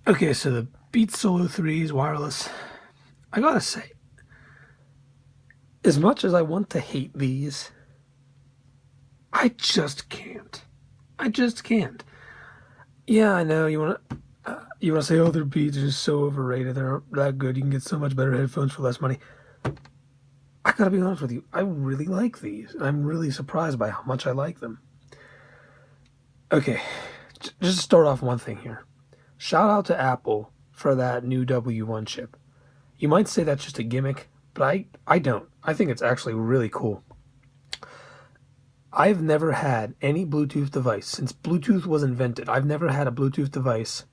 Okay, so the Beats Solo 3's wireless. I gotta say, as much as I want to hate these, I just can't. I just can't. Yeah, I know you want to say, oh, their Beats are just so overrated. They're not that good. You can get so much better headphones for less money. I gotta be honest with you. I really like these. I'm really surprised by how much I like them. Okay, just to start off one thing here. Shout out to Apple for that new W1 chip. You might say that's just a gimmick, but I don't. I think it's actually really cool. I've never had any Bluetooth device since Bluetooth was invented. I've never had a Bluetooth device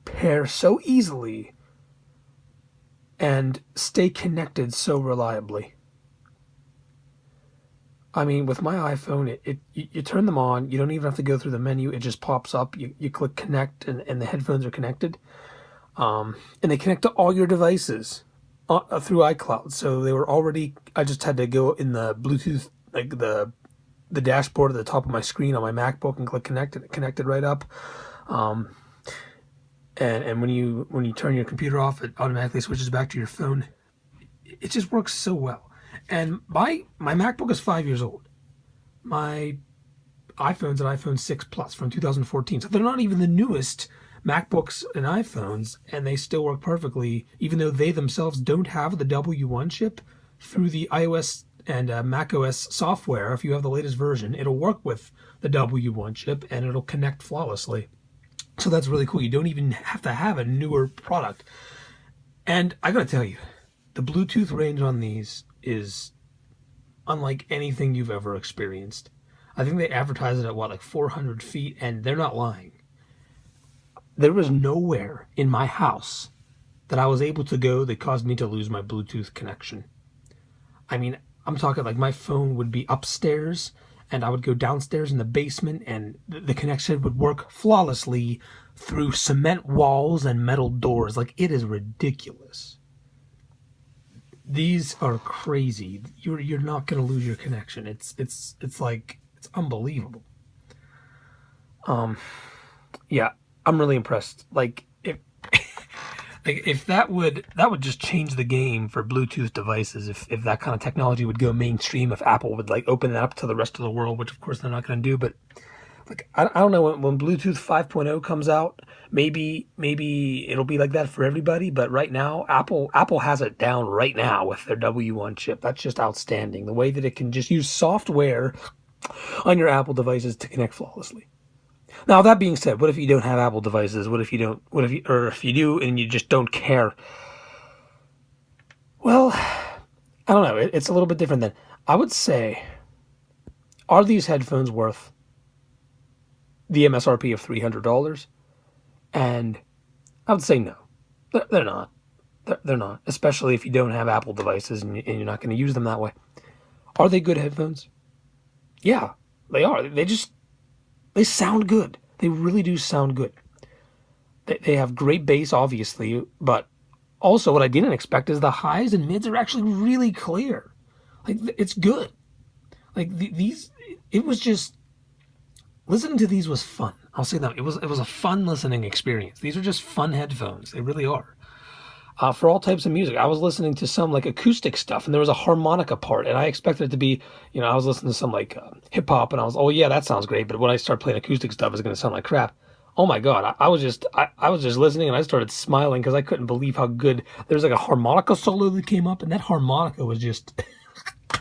pair so easily and stay connected so reliably. I mean, with my iPhone, you turn them on. You don't even have to go through the menu. It just pops up. You click connect, and the headphones are connected. And they connect to all your devices through iCloud. So they were already. I just had to go in the Bluetooth, like the dashboard at the top of my screen on my MacBook, and click connect, and it connected right up. And when you turn your computer off, it automatically switches back to your phone. It just works so well. And my MacBook is 5 years old. My iPhone's an iPhone 6 Plus from 2014. So they're not even the newest MacBooks and iPhones, and they still work perfectly, even though they themselves don't have the W1 chip. Through the iOS and macOS software, if you have the latest version, it'll work with the W1 chip, and it'll connect flawlessly. So that's really cool. You don't even have to have a newer product. And I gotta tell you, the Bluetooth range on these is unlike anything you've ever experienced. I think they advertise it at like 400 feet, and they're not lying. There was nowhere in my house that I was able to go that caused me to lose my Bluetooth connection. I mean, I'm talking like my phone would be upstairs, and I would go downstairs in the basement, and the connection would work flawlessly through cement walls and metal doors. Like, it is ridiculous. These are crazy. You're not gonna lose your connection. It's like it's unbelievable. Yeah, I'm really impressed. If that would just change the game for Bluetooth devices. If that kind of technology would go mainstream, if Apple would like open that up to the rest of the world, which of course they're not going to do, but like I don't know, when Bluetooth 5.0 comes out, maybe it'll be like that for everybody. But right now, Apple has it down right now with their W1 chip. That's just outstanding. The way that it can just use software on your Apple devices to connect flawlessly. Now, that being said, what if you don't have Apple devices? What if you don't? Or if you do and you just don't care? Well, I don't know. It's a little bit different then. I would say, are these headphones worth the MSRP of $300? And I would say no. They're not. They're not. Especially if you don't have Apple devices and you're not going to use them that way. Are they good headphones? Yeah, they are. They sound good. They really do sound good. They have great bass, obviously, but also what I didn't expect is the highs and mids are actually really clear. Like, it's good. Like, these, it was just, listening to these was fun. I'll say that. It was a fun listening experience. These are just fun headphones. They really are. For all types of music. I was listening to some like acoustic stuff, and there was a harmonica part, and I expected it to be, I was listening to some like hip hop, and I was, oh yeah, that sounds great. But when I start playing acoustic stuff, it's going to sound like crap. Oh my God, I was just listening, and I started smiling because I couldn't believe how good. There was like a harmonica solo that came up, and that harmonica was just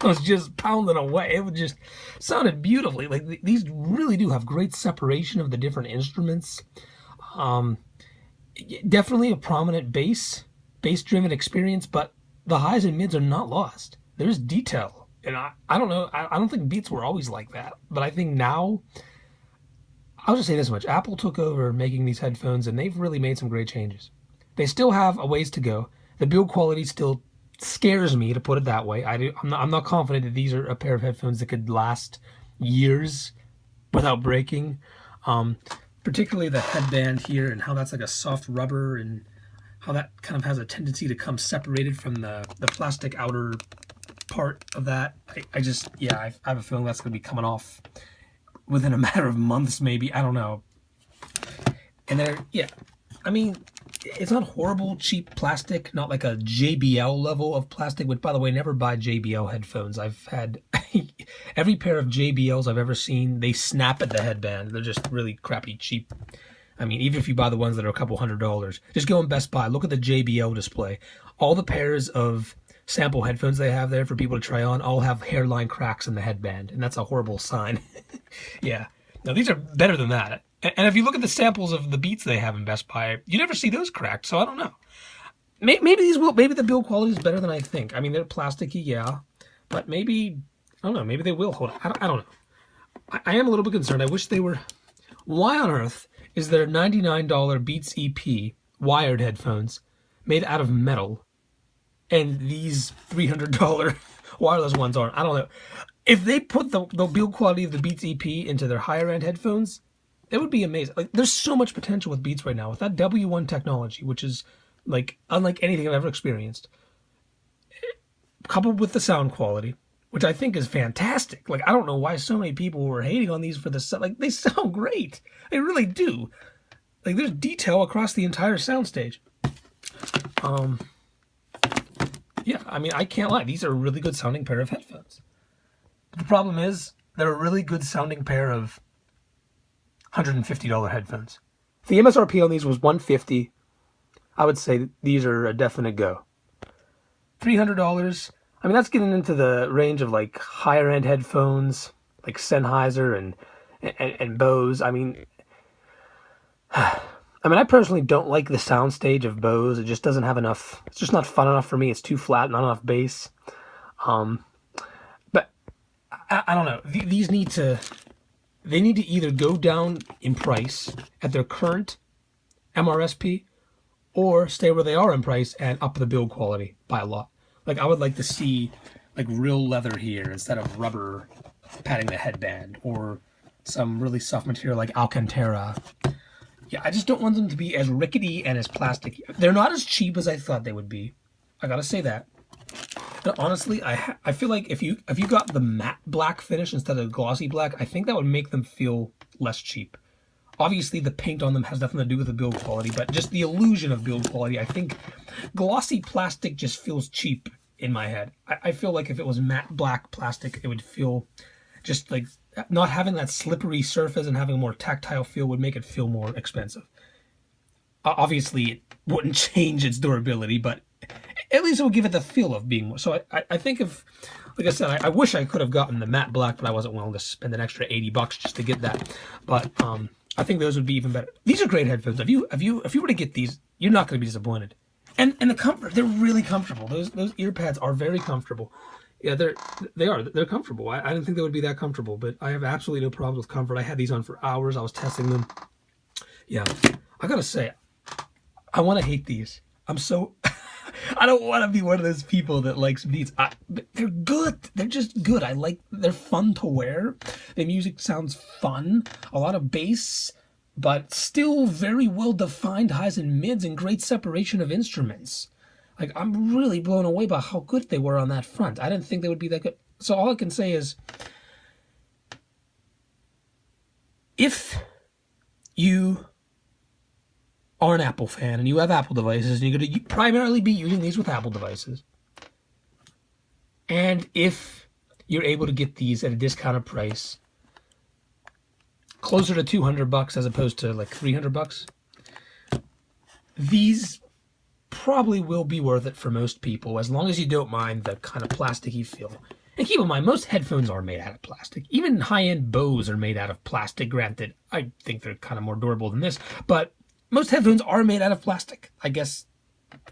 was just pounding away. It was just sounded beautifully. Like, these really do have great separation of the different instruments. Definitely a prominent bass-driven experience, but the highs and mids are not lost. There's detail, and I don't know. I don't think Beats were always like that, but I think now. I'll just say this much: Apple took over making these headphones, and they've really made some great changes. They still have a ways to go. The build quality still scares me, to put it that way. I'm not confident that these are a pair of headphones that could last years without breaking. Particularly the headband here, and how that's like a soft rubber, and how that kind of has a tendency to come separated from the plastic outer part of that. I have a feeling that's going to be coming off within a matter of months, maybe. I don't know. And I mean, it's not horrible, cheap plastic, not like a JBL level of plastic, which, by the way, never buy JBL headphones. I've had every pair of JBLs I've ever seen, they snap at the headband. They're just really crappy, cheap. I mean, even if you buy the ones that are a couple $100s, just go in Best Buy, look at the JBL display. All the pairs of sample headphones they have there for people to try on all have hairline cracks in the headband, and that's a horrible sign. Yeah. Now, these are better than that. And if you look at the samples of the Beats they have in Best Buy, you never see those cracked, so I don't know. Maybe these will. Maybe the build quality is better than I think. I mean, they're plasticky, yeah, but maybe I don't know. Maybe they will hold. I don't know. I am a little bit concerned. I wish they were. Why on earth is there $99 Beats EP wired headphones made out of metal, and these $300 wireless ones aren't? I don't know. If they put the build quality of the Beats EP into their higher end headphones, that would be amazing. Like, there's so much potential with Beats right now with that W1 technology, which is like unlike anything I've ever experienced, coupled with the sound quality, which I think is fantastic. Like, I don't know why so many people were hating on these for the sound. Like, they sound great. They really do. Like, there's detail across the entire soundstage. Yeah, I mean, I can't lie. These are a really good sounding pair of headphones. The problem is, they're a really good sounding pair of $150 headphones. If the MSRP on these was $150, I would say these are a definite go. $300, I mean, that's getting into the range of like higher end headphones, like Sennheiser and Bose. I mean, I personally don't like the soundstage of Bose. It just doesn't have enough. It's just not fun enough for me. It's too flat, not enough bass. But I don't know. These need to. They need to either go down in price at their current MRSP or stay where they are in price and up the build quality by a lot. Like, I would like to see like real leather here instead of rubber padding the headband, or some really soft material like Alcantara. Yeah, I just don't want them to be as rickety and as plasticky. They're not as cheap as I thought they would be. I gotta say that. But honestly, I feel like if you got the matte black finish instead of glossy black, I think that would make them feel less cheap. Obviously, the paint on them has nothing to do with the build quality, but just the illusion of build quality. I think glossy plastic just feels cheap in my head. I feel like if it was matte black plastic, it would feel just like not having that slippery surface and having a more tactile feel would make it feel more expensive. Obviously, it wouldn't change its durability, but at least it would give it the feel of being more. So I think if, like I said, I wish I could have gotten the matte black, but I wasn't willing to spend an extra $80 just to get that. But I think those would be even better. These are great headphones. If you were to get these, you're not going to be disappointed. And the comfort, they're really comfortable. Those ear pads are very comfortable. Yeah, they're comfortable. I didn't think they would be that comfortable, but I have absolutely no problems with comfort. I had these on for hours. I was testing them. Yeah, I gotta say, I want to hate these. I'm so. I don't want to be one of those people that likes Beats. They're good. They're just good. They're fun to wear. The music sounds fun. A lot of bass, but still very well defined highs and mids and great separation of instruments. Like, I'm really blown away by how good they were on that front. I didn't think they would be that good. So all I can say is, if you are an Apple fan and you have Apple devices and you're going to primarily be using these with Apple devices, and if you're able to get these at a discounted price, closer to $200 as opposed to like $300, these probably will be worth it for most people, as long as you don't mind the kind of plasticky feel. And keep in mind, most headphones are made out of plastic. Even high-end Bose are made out of plastic. Granted, I think they're kind of more durable than this, but most headphones are made out of plastic. I guess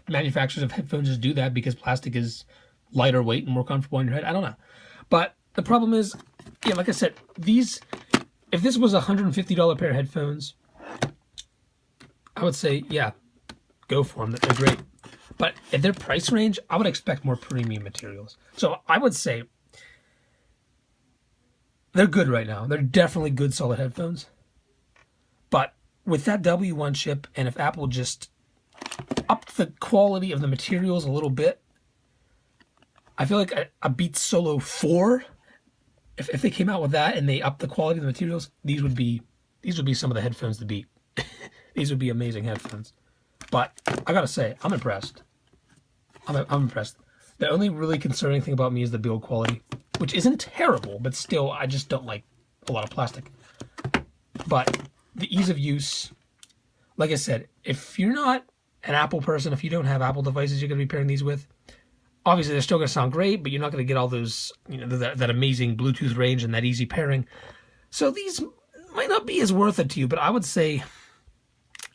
manufacturers of headphones just do that because plastic is lighter weight and more comfortable on your head. I don't know. But the problem is, yeah, like I said, if this was a $150 pair of headphones, I would say, yeah, go for them. They're great. But at their price range, I would expect more premium materials. So I would say they're good right now. They're definitely good, solid headphones. But with that W1 chip, and if Apple just upped the quality of the materials a little bit, I feel like a Beats Solo 4, if they came out with that and they upped the quality of the materials, these would be some of the headphones to beat. These would be amazing headphones. But I gotta say, I'm impressed. I'm impressed. The only really concerning thing about me is the build quality, which isn't terrible, but still, I just don't like a lot of plastic. But the ease of use, like I said, if you're not an Apple person, if you don't have Apple devices you're going to be pairing these with, obviously they're still going to sound great, but you're not going to get all those, that amazing Bluetooth range and that easy pairing. So these might not be as worth it to you, but I would say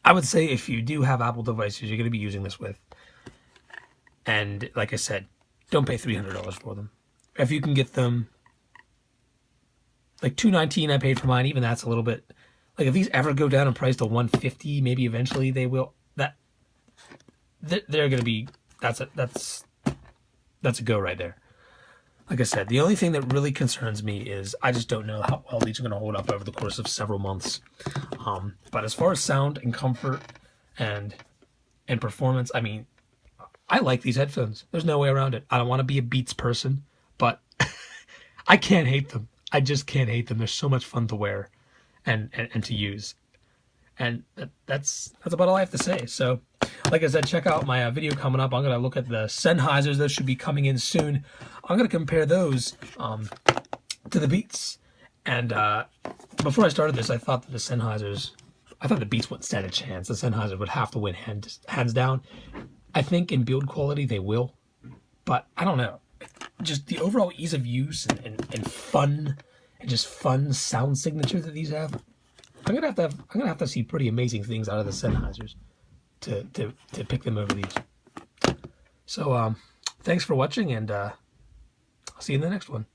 if you do have Apple devices you're going to be using this with, and like I said, don't pay $300 for them. If you can get them, like $219 I paid for mine, even that's a little bit, like if these ever go down in price to $150, maybe eventually they will, they're going to be, that's a go right there. Like I said, the only thing that really concerns me is I just don't know how well these are going to hold up over the course of several months. But as far as sound and comfort and performance, I mean, I like these headphones. There's no way around it. I don't want to be a Beats person, but I can't hate them. I just can't hate them. They're so much fun to wear and to use. And that's about all I have to say. So, like I said, check out my video coming up. I'm going to look at the Sennheisers. Those should be coming in soon. I'm going to compare those to the Beats. And before I started this, I thought that the Beats wouldn't stand a chance. The Sennheiser would have to win hands down. I think in build quality they will, but I don't know. Just the overall ease of use and fun, and just fun sound signature that these have. I'm gonna have to see pretty amazing things out of the Sennheisers to pick them over these. So thanks for watching, and I'll see you in the next one.